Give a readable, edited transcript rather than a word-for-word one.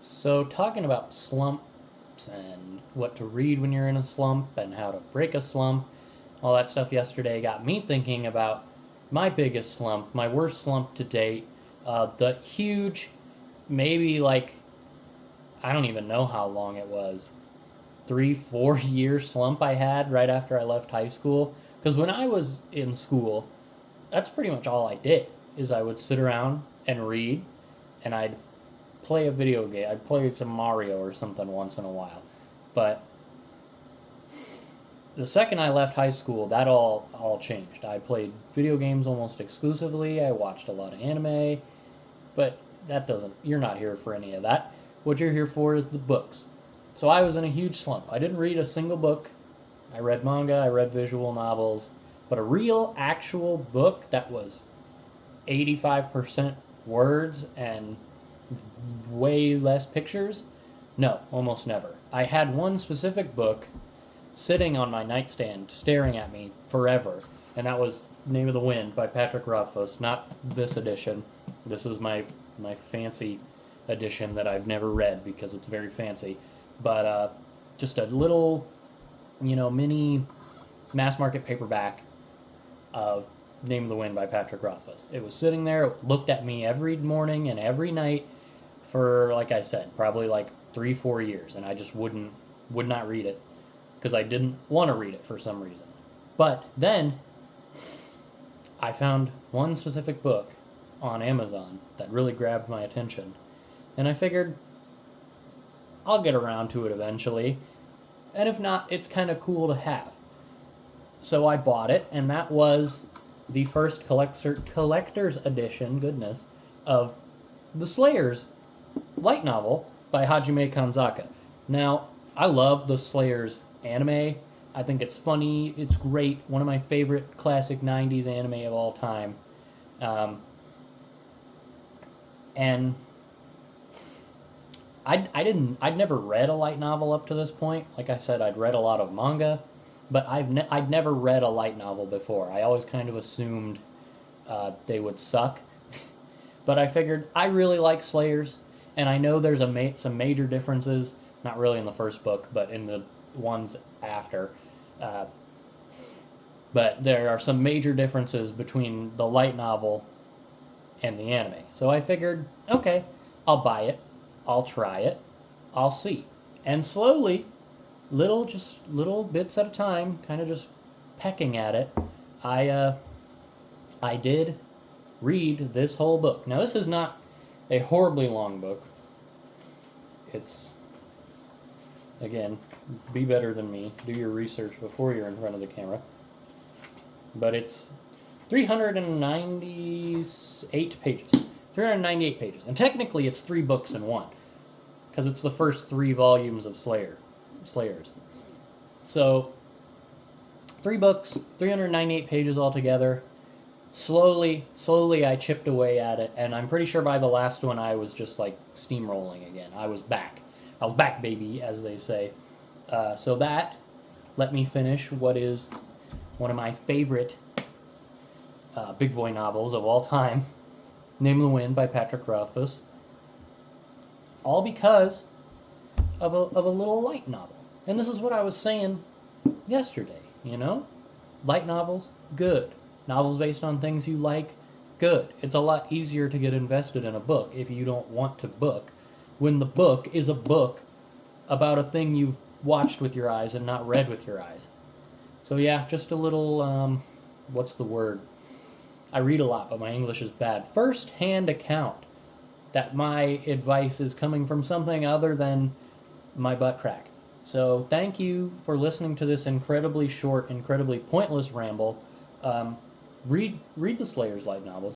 So, talking about slumps and what to read when you're in a slump and how to break a slump, all that stuff yesterday got me thinking about my biggest slump, my worst slump to date. The huge, maybe like, I don't even know how long it was, 3, 4 year slump I had right after I left high school. Because when I was in school, that's pretty much all I did, is I would sit around and read, and I'd play a video game. I'd play some Mario or something once in a while. But the second I left high school, that all changed. I played video games almost exclusively. I watched a lot of anime, but that doesn't. You're not here for any of that. What you're here for is the books. So I was in a huge slump. I didn't read a single book. I read manga, I read visual novels, but a real actual book that was 85% words and way less pictures? No, almost never. I had one specific book sitting on my nightstand staring at me forever, and that was Name of the Wind by Patrick Rothfuss, not this edition. This is my fancy edition that I've never read because it's very fancy. But just a little, mini mass market paperback of Name of the Wind by Patrick Rothfuss. It was sitting there, it looked at me every morning and every night for, like I said, probably like 3, 4 years, and I just would not read it because I didn't want to read it for some reason. But then I found one specific book on Amazon that really grabbed my attention, and I figured I'll get around to it eventually, and if not, it's kind of cool to have. So I bought it, and that was the first collector's edition, goodness, of The Slayers light novel by Hajime Kanzaka. Now, I love The Slayers anime. I think it's funny, it's great, one of my favorite classic 90s anime of all time. And I'd never read a light novel up to this point. Like I said, I'd read a lot of manga, but I'd never read a light novel before. I always kind of assumed they would suck. But I figured I really like Slayers, and I know there's some major differences, not really in the first book, but in the ones after. But there are some major differences between the light novel and the anime. So I figured, okay, I'll buy it, I'll try it, I'll see. And slowly, little bits at a time, kind of just pecking at it, I did read this whole book. Now, this is not a horribly long book. It's, again, be better than me. Do your research before you're in front of the camera. But it's 398 pages. 398 pages. And technically, it's 3 books in one, because it's the first 3 volumes of Slayers. So, 3 books, 398 pages altogether. Slowly, I chipped away at it, and I'm pretty sure by the last one I was just like steamrolling again. I was back, baby, as they say. So that let me finish what is one of my favorite big boy novels of all time, Name of the Wind by Patrick Rothfuss. All because of a little light novel. And this is what I was saying yesterday, Light novels, good. Novels based on things you like, good. It's a lot easier to get invested in a book if you don't want to book, when the book is a book about a thing you've watched with your eyes and not read with your eyes. So yeah, just a little, what's the word? I read a lot, but my English is bad. First-hand account that my advice is coming from something other than my butt crack. So thank you for listening to this incredibly short, incredibly pointless ramble. Read the Slayers light novel.